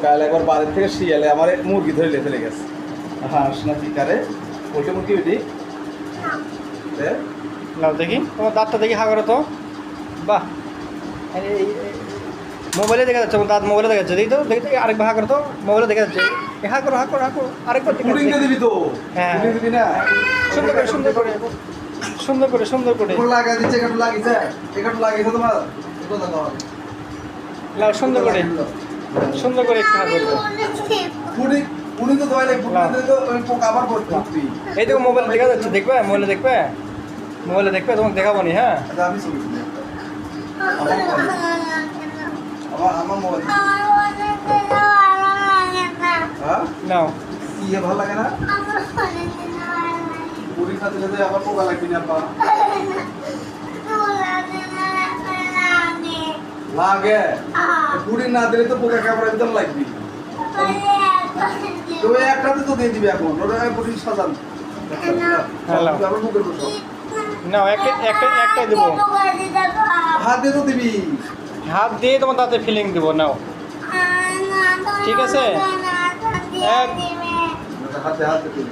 কাল একবার বাড়ির থেকে শিয়ালে আমার মুরগি ধরে ফেলে গেছে। হাঁস না কি কারে ওইটা মুরগি ওইটি নাও দেখি তোমার দাঁতটা দেখি হা করো তো। বাহ, মোবাইলে দেখা যাচ্ছে তোমার দাঁত, মোবাইলে দেখা যাচ্ছে। দেখি তো দেখি তো আরেকবার হা করো তো, মোবাইলে দেখা যাচ্ছে। হা করো হা করো হা করো আরেকবার দেখা পুডিং যাচ্ছে। দিবি তো? হ্যাঁ দিবি না? সুন্দর করে সুন্দর করে সুন্দর করে সুন্দর করে লাগা দিচ্ছে, কাটু লাগিছে, একাটু লাগিছে তোমার এটা দাও। নাও সুন্দর করে সুন্দর করে একটু হা করবে। পুডিং পুডিং তো দোয়ালে পুডিং তো পোকা আবার করতে তুই। এই দেখো মোবাইলে দেখা যাচ্ছে, দেখবে মোবাইলে দেখবে, মোবাইলে দেখবে, তোমাকে দেখাবো নি। হ্যাঁ আচ্ছা আমি শুনি আমার মোবাইল হ্যাঁ নাও কি ভালো লাগে না পুডিং খাতে খাতে আবার পোকা লাগবে না পা লাগে পুডিং না দিলে তো পোকা কামড়াবে তো লাগবে। তো একটাতে তো দিয়ে দিবি এখন ওটা পুডিং সাজান আবার মুখের বসো নাও একটাই দেবো। হাত দিয়ে তো দিবি। হাত দিয়ে তোমার দাঁতে ফিলিং দেবো। নাও ঠিক আছে। হাতে হাতে দিবি।